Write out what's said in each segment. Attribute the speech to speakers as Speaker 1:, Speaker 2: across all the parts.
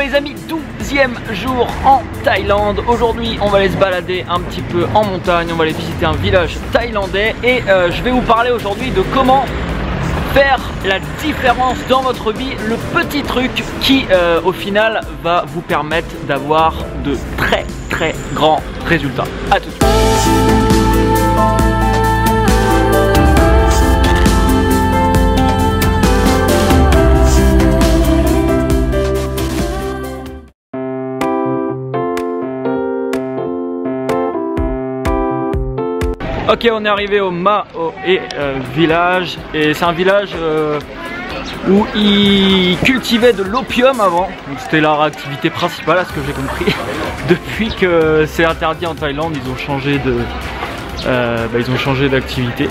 Speaker 1: les amis, 12e jour en Thaïlande. Aujourd'hui on va aller se balader un petit peu en montagne, on va aller visiter un village thaïlandais et je vais vous parler aujourd'hui de comment faire la différence dans votre vie, le petit truc qui au final va vous permettre d'avoir de très grands résultats. A tout de suite. Ok, on est arrivé au Mao village et c'est un village où ils cultivaient de l'opium avant. C'était leur activité principale à ce que j'ai compris. Depuis que c'est interdit en Thaïlande, ils ont changé d'activité.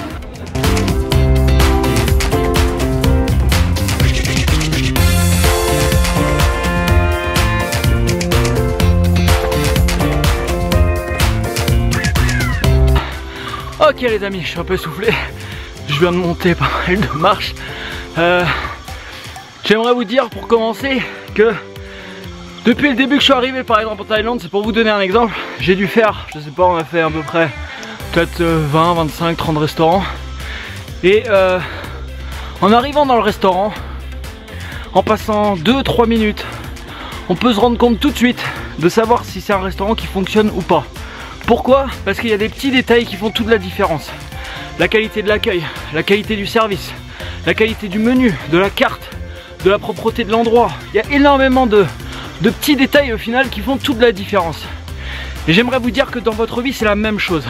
Speaker 1: Ok les amis, je suis un peu essoufflé, je viens de monter pas mal de marches. J'aimerais vous dire pour commencer que depuis le début que je suis arrivé par exemple en Thaïlande, c'est pour vous donner un exemple, j'ai dû faire, je sais pas, on a fait à peu près peut-être 20, 25, 30 restaurants. Et en arrivant dans le restaurant, en passant 2-3 minutes, on peut se rendre compte tout de suite de savoir si c'est un restaurant qui fonctionne ou pas. Pourquoi? Parce qu'il y a des petits détails qui font toute la différence. La qualité de l'accueil, la qualité du service, la qualité du menu, de la carte, de la propreté de l'endroit. Il y a énormément de petits détails au final qui font toute la différence. Et j'aimerais vous dire que dans votre vie c'est la même chose.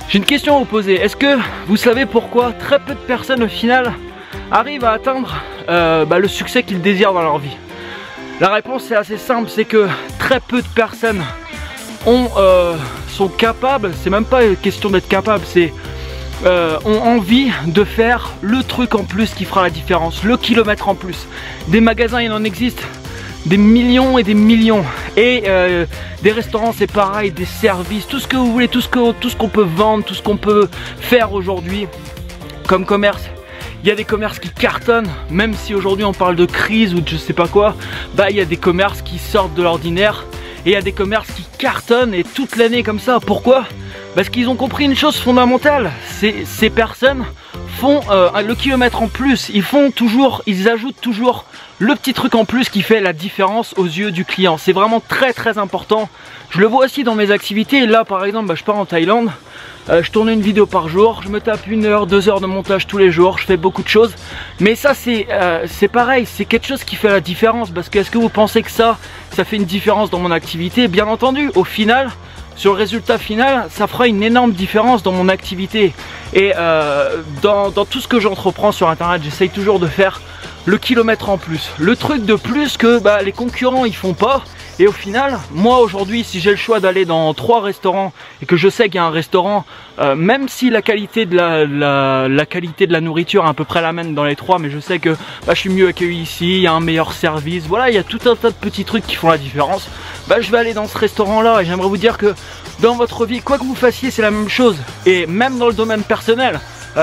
Speaker 1: J'ai une question à vous poser. Est-ce que vous savez pourquoi très peu de personnes au final arrivent à atteindre le succès qu'ils désirent dans leur vie? La réponse est assez simple, c'est que très peu de personnes sont capables, c'est même pas une question d'être capable, c'est ont envie de faire le truc en plus qui fera la différence, le kilomètre en plus. Des magasins il en existe des millions et des millions, et des restaurants c'est pareil, des services, tout ce que vous voulez, tout ce qu'on peut vendre, tout ce qu'on peut faire aujourd'hui comme commerce. Il y a des commerces qui cartonnent, même si aujourd'hui on parle de crise ou de je sais pas quoi, il y a des commerces qui sortent de l'ordinaire. Et il y a des commerces qui cartonnent et toute l'année comme ça. Pourquoi? Parce qu'ils ont compris une chose fondamentale. Ces personnes font le kilomètre en plus. Ils ajoutent toujours le petit truc en plus qui fait la différence aux yeux du client. C'est vraiment très important. Je le vois aussi dans mes activités. Là par exemple, je pars en Thaïlande. Je tourne une vidéo par jour, je me tape 1 heure, 2 heures de montage tous les jours, je fais beaucoup de choses. Mais ça c'est pareil, c'est quelque chose qui fait la différence. Parce que est-ce que vous pensez que ça fait une différence dans mon activité? Bien entendu, au final, sur le résultat final, ça fera une énorme différence dans mon activité. Et dans tout ce que j'entreprends sur internet, j'essaye toujours de faire le kilomètre en plus. Le truc de plus que les concurrents ils font pas. Et au final, moi aujourd'hui, si j'ai le choix d'aller dans 3 restaurants et que je sais qu'il y a un restaurant, même si la qualité de la qualité de la nourriture est à peu près la même dans les 3, mais je sais que je suis mieux accueilli ici, il y a un meilleur service, voilà, il y a tout un tas de petits trucs qui font la différence. Je vais aller dans ce restaurant-là et j'aimerais vous dire que dans votre vie, quoi que vous fassiez, c'est la même chose. Et même dans le domaine personnel.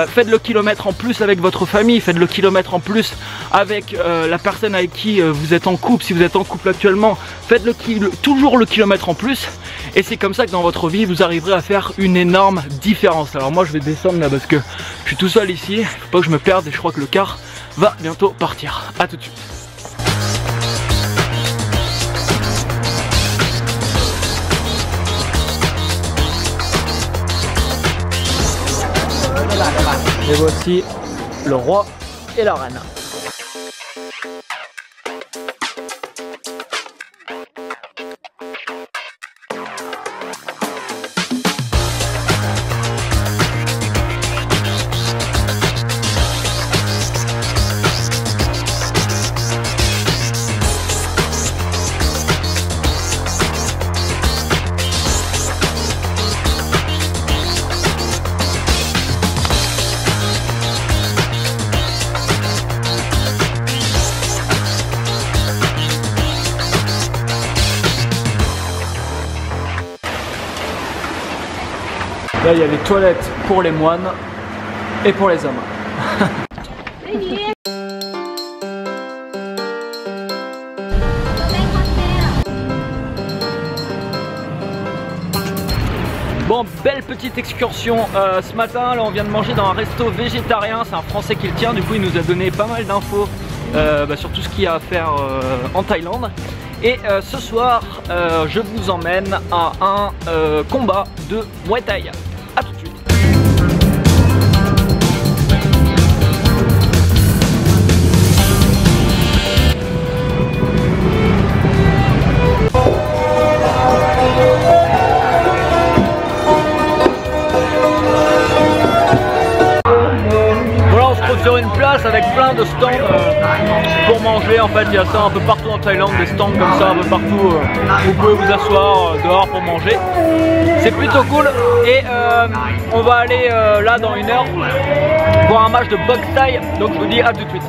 Speaker 1: Faites le kilomètre en plus avec votre famille, faites le kilomètre en plus avec la personne avec qui vous êtes en couple, si vous êtes en couple actuellement, faites toujours le kilomètre en plus et c'est comme ça que dans votre vie vous arriverez à faire une énorme différence. Alors moi je vais descendre là parce que je suis tout seul ici, faut pas que je me perde et je crois que le car va bientôt partir. A tout de suite. Et voici le roi et la reine. Là, il y a les toilettes pour les moines et pour les hommes. Bon, belle petite excursion ce matin. Là, on vient de manger dans un resto végétarien. C'est un Français qui le tient. Du coup, il nous a donné pas mal d'infos sur tout ce qu'il y a à faire en Thaïlande. Et ce soir, je vous emmène à un combat de Muay Thai. A tout de suite. Sur une place avec plein de stands pour manger. En fait, il y a ça un peu partout en Thaïlande, des stands comme ça un peu partout. Vous pouvez vous asseoir dehors pour manger. C'est plutôt cool. Et on va aller là dans 1 heure voir un match de boxe thaï. Donc je vous dis à tout de suite.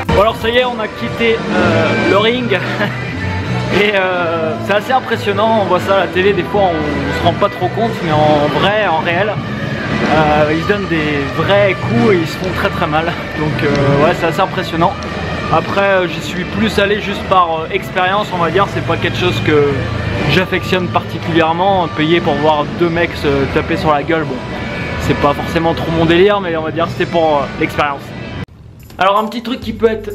Speaker 1: Bon alors ça y est, on a quitté le ring et c'est assez impressionnant. On voit ça à la télé, des fois on se rend pas trop compte, mais en vrai, en réel, ils se donnent des vrais coups et ils se font très très mal. Donc ouais, c'est assez impressionnant. Après j'y suis plus allé juste par expérience, on va dire. C'est pas quelque chose que j'affectionne particulièrement. Payer pour voir 2 mecs se taper sur la gueule, bon, c'est pas forcément trop mon délire, mais on va dire c'était pour l'expérience. Alors un petit truc qui peut être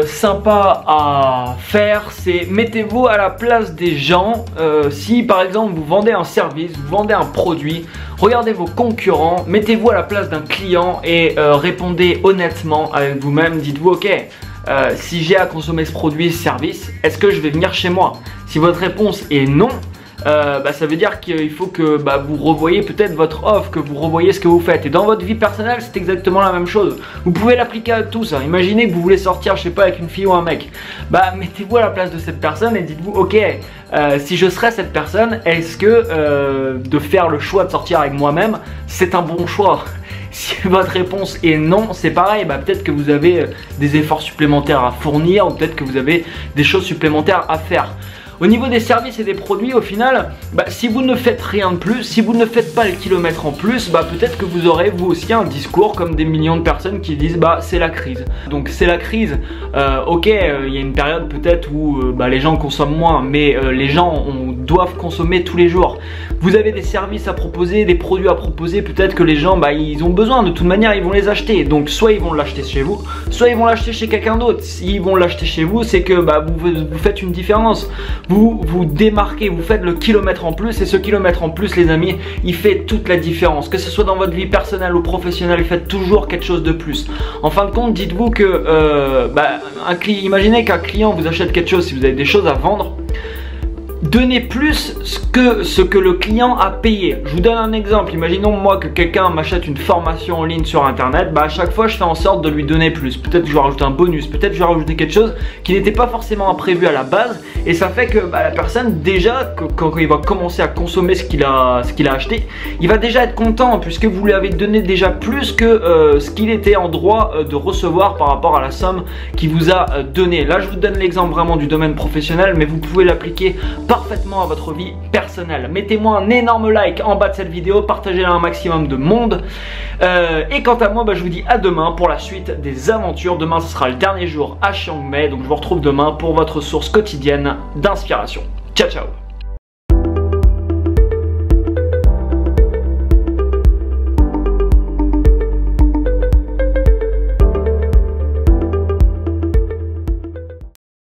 Speaker 1: sympa à faire, c'est mettez-vous à la place des gens. Si par exemple vous vendez un service, vous vendez un produit, regardez vos concurrents, mettez-vous à la place d'un client et répondez honnêtement avec vous-même. Dites-vous ok, si j'ai à consommer ce produit, ce service, est-ce que je vais venir chez moi? Si votre réponse est non, ça veut dire qu'il faut que vous revoyez peut-être votre offre, que vous revoyez ce que vous faites. Et dans votre vie personnelle, c'est exactement la même chose. Vous pouvez l'appliquer à tout ça. Imaginez que vous voulez sortir, je sais pas, avec une fille ou un mec. Mettez-vous à la place de cette personne et dites-vous, ok, si je serais cette personne, est-ce que de faire le choix de sortir avec moi-même, c'est un bon choix? Si votre réponse est non, c'est pareil, peut-être que vous avez des efforts supplémentaires à fournir, ou peut-être que vous avez des choses supplémentaires à faire. Au niveau des services et des produits, au final, si vous ne faites rien de plus, si vous ne faites pas le kilomètre en plus, peut-être que vous aurez vous aussi un discours comme des millions de personnes qui disent c'est la crise. Donc c'est la crise, ok, il y a une période peut-être où les gens consomment moins, mais les gens doivent consommer tous les jours. Vous avez des services à proposer, des produits à proposer, peut-être que les gens ils ont besoin, de toute manière ils vont les acheter. Donc soit ils vont l'acheter chez vous, soit ils vont l'acheter chez quelqu'un d'autre. S'ils vont l'acheter chez vous, c'est que vous faites une différence. Vous vous démarquez, vous faites le kilomètre en plus, et ce kilomètre en plus, les amis, il fait toute la différence. Que ce soit dans votre vie personnelle ou professionnelle, faites toujours quelque chose de plus. En fin de compte, dites-vous que imaginez qu'un client vous achète quelque chose, si vous avez des choses à vendre, donnez plus ce que le client a payé. Je vous donne un exemple. Imaginons moi que quelqu'un m'achète une formation en ligne sur internet. À chaque fois je fais en sorte de lui donner plus. Peut-être que je vais rajouter un bonus, peut-être que je vais rajouter quelque chose qui n'était pas forcément prévu à la base. Et ça fait que la personne déjà, quand il va commencer à consommer ce qu'il a acheté, il va déjà être content puisque vous lui avez donné déjà plus que ce qu'il était en droit de recevoir par rapport à la somme qu'il vous a donné. Là je vous donne l'exemple vraiment du domaine professionnel, mais vous pouvez l'appliquer parfaitement à votre vie personnelle. Mettez-moi un énorme like en bas de cette vidéo, partagez-la à un maximum de monde. Et quant à moi, je vous dis à demain pour la suite des aventures. Demain, ce sera le dernier jour à Chiang Mai, donc je vous retrouve demain pour votre source quotidienne d'inspiration. Ciao, ciao!